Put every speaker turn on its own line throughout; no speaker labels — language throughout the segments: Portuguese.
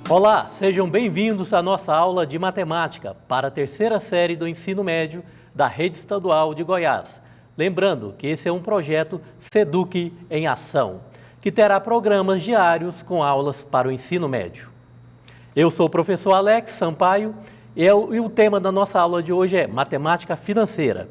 Olá, sejam bem-vindos à nossa aula de matemática para a terceira série do ensino médio da Rede Estadual de Goiás. Lembrando que esse é um projeto SEDUC em Ação, que terá programas diários com aulas para o ensino médio. Eu sou o professor Alex Sampaio e o tema da nossa aula de hoje é matemática financeira.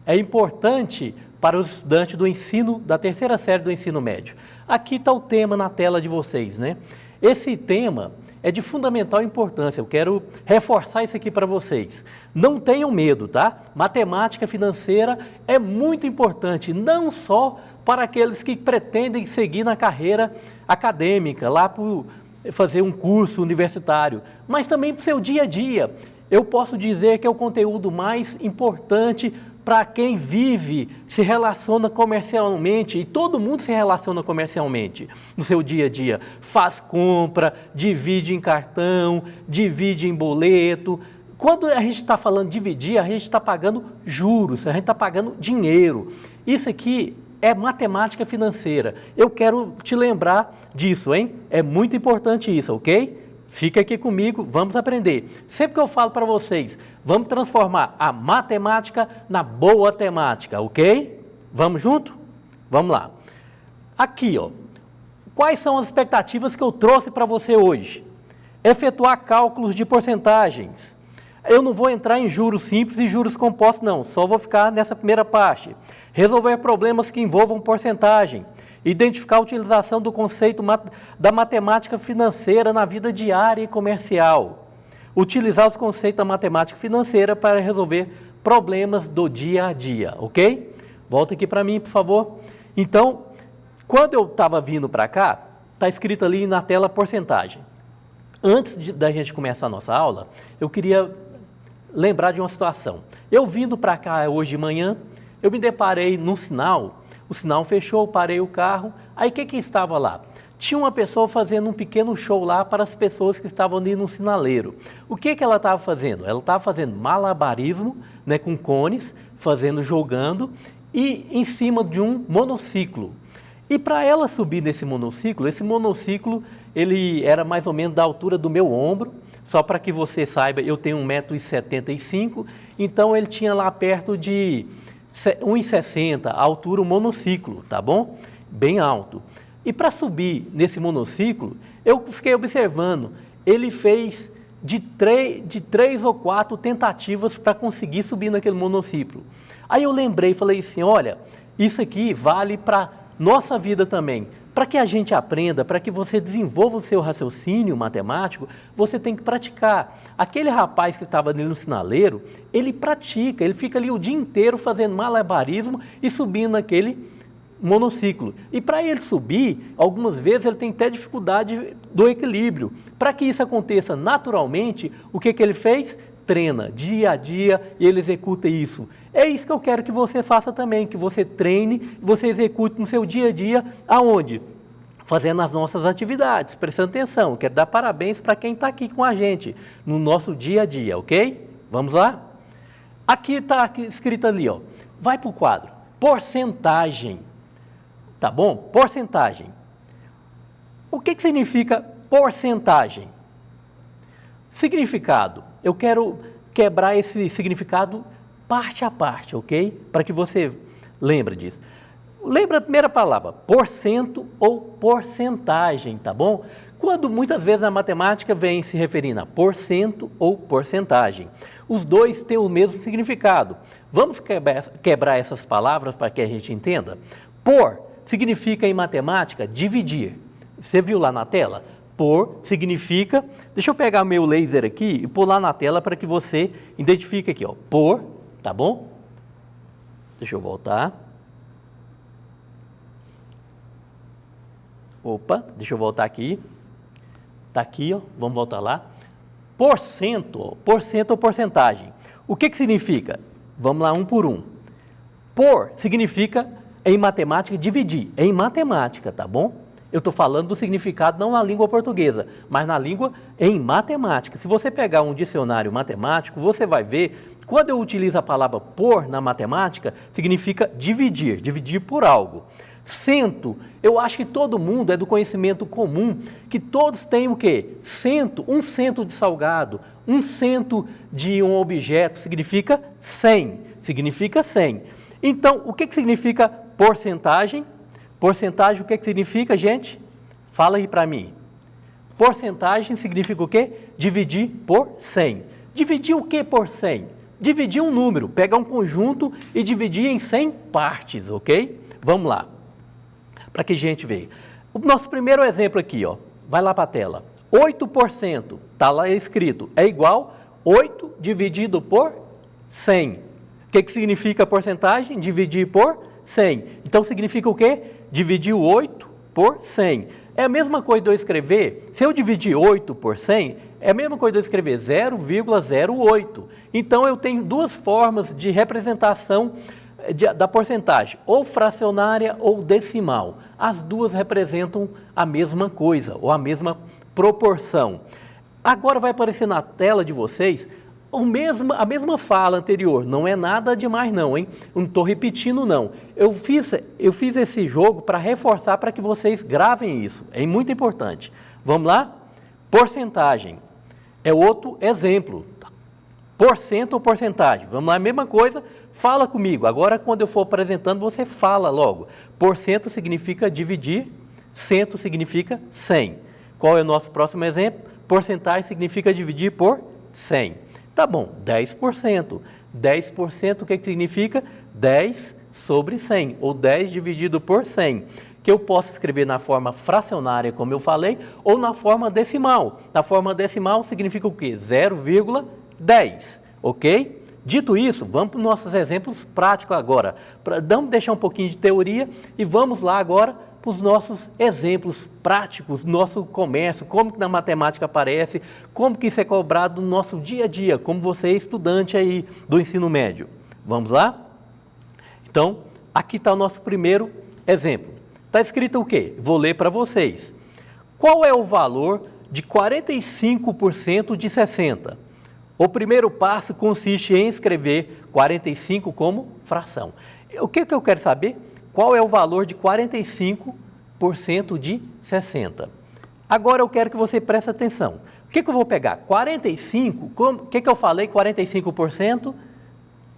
É importante para os estudantes do ensino, da terceira série do ensino médio. Aqui está o tema na tela de vocês, né? Esse tema é de fundamental importância, eu quero reforçar isso aqui para vocês. Não tenham medo, tá? Matemática financeira é muito importante, não só para aqueles que pretendem seguir na carreira acadêmica, lá para fazer um curso universitário, mas também para o seu dia a dia. Eu posso dizer que é o conteúdo mais importante para quem vive, se relaciona comercialmente, e todo mundo se relaciona comercialmente no seu dia a dia. Faz compra, divide em cartão, divide em boleto. Quando a gente está falando de dividir, a gente está pagando juros, a gente está pagando dinheiro. Isso aqui é matemática financeira. Eu quero te lembrar disso, hein? É muito importante isso, ok? Fica aqui comigo, vamos aprender. Sempre que eu falo para vocês, vamos transformar a matemática na boa temática, ok? Vamos junto? Vamos lá. Aqui, ó. Quais são as expectativas que eu trouxe para você hoje? Efetuar cálculos de porcentagens. Eu não vou entrar em juros simples e juros compostos, não. Só vou ficar nessa primeira parte. Resolver problemas que envolvam porcentagem. Identificar a utilização do conceito da matemática financeira na vida diária e comercial. Utilizar os conceitos da matemática financeira para resolver problemas do dia a dia, ok? Volta aqui para mim, por favor. Então, quando eu estava vindo para cá, está escrito ali na tela porcentagem. Antes da gente começar a nossa aula, eu queria lembrar de uma situação. Eu vindo para cá hoje de manhã, eu me deparei num sinal. O sinal fechou, parei o carro, aí o que estava lá? Tinha uma pessoa fazendo um pequeno show lá para as pessoas que estavam ali no sinaleiro. O que ela estava fazendo? Ela estava fazendo malabarismo, né, com cones, jogando, e em cima de um monociclo. E para ela subir nesse monociclo, esse monociclo, ele era mais ou menos da altura do meu ombro, só para que você saiba, eu tenho 1,75 m, então ele tinha lá perto de 1,60 m, a altura, o monociclo, tá bom? Bem alto. E para subir nesse monociclo, eu fiquei observando, ele fez de 3 ou 4 tentativas para conseguir subir naquele monociclo. Aí eu lembrei, falei assim, olha, isso aqui vale para nossa vida também. Para que a gente aprenda, para que você desenvolva o seu raciocínio matemático, você tem que praticar. Aquele rapaz que estava ali no sinaleiro, ele pratica, ele fica ali o dia inteiro fazendo malabarismo e subindo naquele monociclo. E para ele subir, algumas vezes ele tem até dificuldade do equilíbrio. Para que isso aconteça naturalmente, o que ele fez? Treina dia a dia e ele executa isso. É isso que eu quero que você faça também, que você treine, você execute no seu dia a dia, aonde? Fazendo as nossas atividades, prestando atenção. Quero dar parabéns para quem está aqui com a gente, no nosso dia a dia, ok? Vamos lá? Aqui está escrito ali, ó. Vai para o quadro. Porcentagem. Tá bom? Porcentagem. O que significa porcentagem? Significado. Eu quero quebrar esse significado parte a parte, ok? Para que você lembre disso. Lembra a primeira palavra, porcento ou porcentagem, tá bom? Quando muitas vezes a matemática vem se referindo a porcento ou porcentagem. Os dois têm o mesmo significado. Vamos quebrar essas palavras para que a gente entenda? Por significa em matemática dividir. Você viu lá na tela? Por significa, deixa eu pegar meu laser aqui e pôr lá na tela para que você identifique aqui, ó, por, tá bom? Deixa eu voltar. Opa, deixa eu voltar aqui. Tá aqui, ó, vamos voltar lá. Porcento ou porcentagem. O que significa? Vamos lá, um por um. Por significa, em matemática, dividir. Em matemática, tá bom? Eu estou falando do significado não na língua portuguesa, mas na língua em matemática. Se você pegar um dicionário matemático, você vai ver, quando eu utilizo a palavra por na matemática, significa dividir, dividir por algo. Cento, eu acho que todo mundo é do conhecimento comum que todos têm o quê? Cento, um cento de salgado, um cento de um objeto significa 100, significa 100. Então, o que significa porcentagem? Porcentagem, o que significa, gente? Fala aí para mim. Porcentagem significa o quê? Dividir por 100. Dividir o que por 100? Dividir um número, pegar um conjunto e dividir em 100 partes, ok? Vamos lá. Para que a gente veja. O nosso primeiro exemplo aqui, ó, vai lá para a tela. 8%, está lá escrito, é igual 8 dividido por 100. O que significa porcentagem? Dividir por 100. Então, significa o quê? Dividir o 8 por 100. É a mesma coisa de eu escrever, se eu dividir 8 por 100, é a mesma coisa de eu escrever 0,08. Então, eu tenho duas formas de representação da porcentagem, ou fracionária ou decimal. As duas representam a mesma coisa, ou a mesma proporção. Agora vai aparecer na tela de vocês a mesma fala anterior, não é nada demais não, hein? Não estou repetindo não. Eu fiz esse jogo para reforçar, para que vocês gravem isso, é muito importante. Vamos lá? Porcentagem é outro exemplo. Porcento ou porcentagem? Vamos lá, mesma coisa, fala comigo. Agora, quando eu for apresentando, você fala logo. Porcento significa dividir, cento significa 100. Qual é o nosso próximo exemplo? Porcentagem significa dividir por 100. Tá bom, 10%. 10% o que significa? 10 sobre 100, ou 10 dividido por 100. Que eu posso escrever na forma fracionária, como eu falei, ou na forma decimal. Na forma decimal significa o quê? 0,10, ok? Dito isso, vamos para os nossos exemplos práticos agora. Vamos deixar um pouquinho de teoria e vamos lá agora para os nossos exemplos práticos, nosso comércio, como que na matemática aparece, como que isso é cobrado no nosso dia a dia, como você é estudante aí do ensino médio. Vamos lá? Então, aqui está o nosso primeiro exemplo. Está escrito o quê? Vou ler para vocês. Qual é o valor de 45% de 60? O primeiro passo consiste em escrever 45 como fração. O que eu quero saber? Qual é o valor de 45% de 60? Agora eu quero que você preste atenção. O que eu vou pegar? 45, o que eu falei? 45%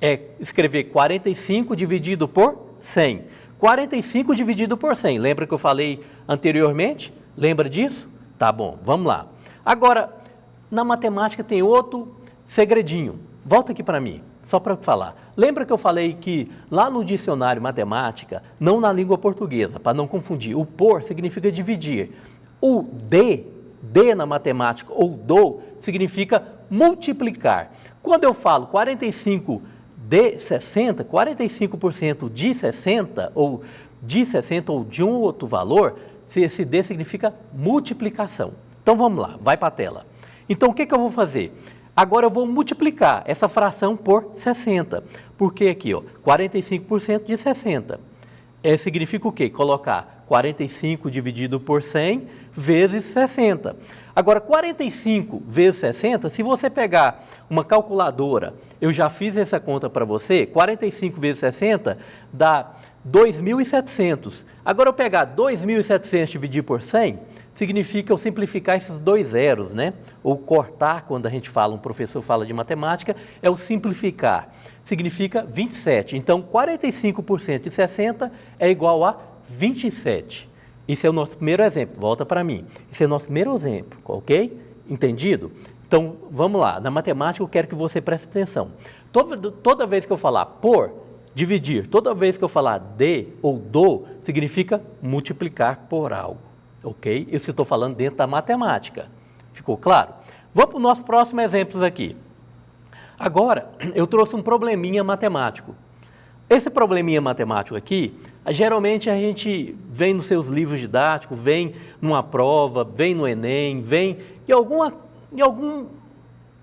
é escrever 45 dividido por 100. 45 dividido por 100. Lembra que eu falei anteriormente? Lembra disso? Tá bom, vamos lá. Agora, na matemática tem outro segredinho. Volta aqui para mim, só para falar. Lembra que eu falei que lá no dicionário matemática, não na língua portuguesa, para não confundir, o por significa dividir. O de na matemática, ou do, significa multiplicar. Quando eu falo 45 de 60, 45% de 60, ou de 60 ou de um outro valor, esse D significa multiplicação. Então vamos lá, vai para a tela. Então o que eu vou fazer? Agora eu vou multiplicar essa fração por 60. Porque aqui, ó, 45% de 60. Significa o quê? Colocar 45 dividido por 100 vezes 60. Agora, 45 vezes 60, se você pegar uma calculadora, eu já fiz essa conta para você, 45 vezes 60 dá 2.700. Agora, eu pegar 2.700 e dividir por 100, significa eu simplificar esses dois zeros, né? Ou cortar, quando a gente fala, um professor fala de matemática, é o simplificar. Significa 27. Então, 45% de 60 é igual a 27. Esse é o nosso primeiro exemplo. Volta para mim. Esse é o nosso primeiro exemplo, ok? Entendido? Então, vamos lá. Na matemática, eu quero que você preste atenção. Toda vez que eu falar por, dividir, toda vez que eu falar de ou do, significa multiplicar por algo. Ok? Isso eu estou falando dentro da matemática. Ficou claro? Vamos para os nossos próximos exemplos aqui. Agora, eu trouxe um probleminha matemático. Esse probleminha matemático aqui, geralmente a gente vem nos seus livros didáticos, vem numa prova, vem no Enem, vem em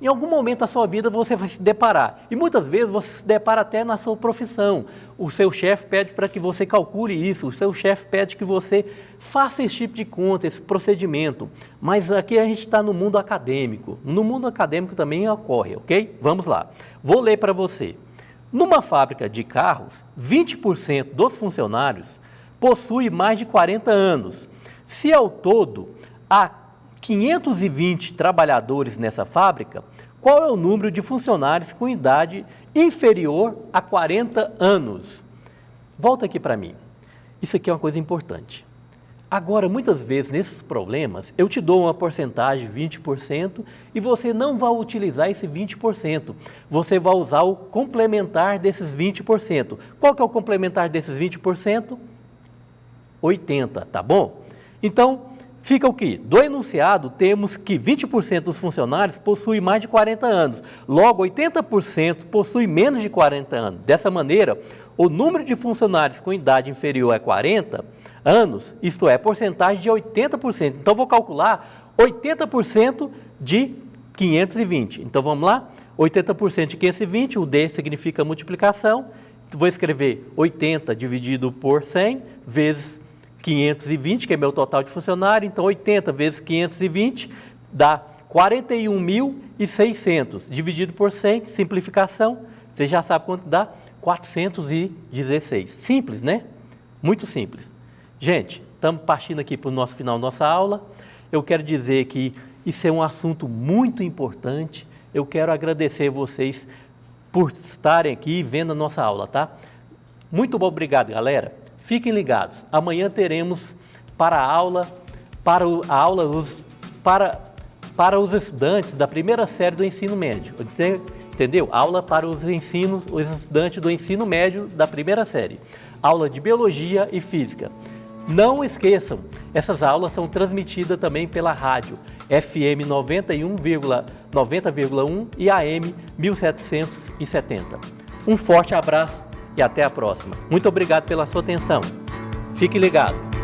algum momento da sua vida você vai se deparar. E muitas vezes você se depara até na sua profissão. O seu chefe pede para que você calcule isso, o seu chefe pede que você faça esse tipo de conta, esse procedimento. Mas aqui a gente está no mundo acadêmico. No mundo acadêmico também ocorre, ok? Vamos lá. Vou ler para você. Numa fábrica de carros, 20% dos funcionários possui mais de 40 anos. Se ao todo há 520 trabalhadores nessa fábrica, qual é o número de funcionários com idade inferior a 40 anos? Volta aqui para mim. Isso aqui é uma coisa importante. Agora, muitas vezes, nesses problemas, eu te dou uma porcentagem, 20%, e você não vai utilizar esse 20%. Você vai usar o complementar desses 20%. Qual que é o complementar desses 20%? 80%, tá bom? Então, fica o quê? Do enunciado, temos que 20% dos funcionários possuem mais de 40 anos. Logo, 80% possuem menos de 40 anos. Dessa maneira, o número de funcionários com idade inferior a 40 anos, isto é, porcentagem de 80%. Então, vou calcular 80% de 520. Então, vamos lá? 80% de 520, o D significa multiplicação. Vou escrever 80 dividido por 100 vezes 520, que é meu total de funcionário. Então, 80 vezes 520 dá 41.600. Dividido por 100, simplificação, você já sabe quanto dá? 416. Simples, né? Muito simples. Gente, estamos partindo aqui para o nosso final da nossa aula. Eu quero dizer que isso é um assunto muito importante. Eu quero agradecer vocês por estarem aqui vendo a nossa aula, tá? Muito obrigado, galera. Fiquem ligados. Amanhã teremos para os estudantes da primeira série do ensino médio. Entendeu? Aula para os estudantes do ensino médio da primeira série. Aula de biologia e física. Não esqueçam, essas aulas são transmitidas também pela rádio FM 90,1 e AM 1770. Um forte abraço e até a próxima. Muito obrigado pela sua atenção. Fique ligado.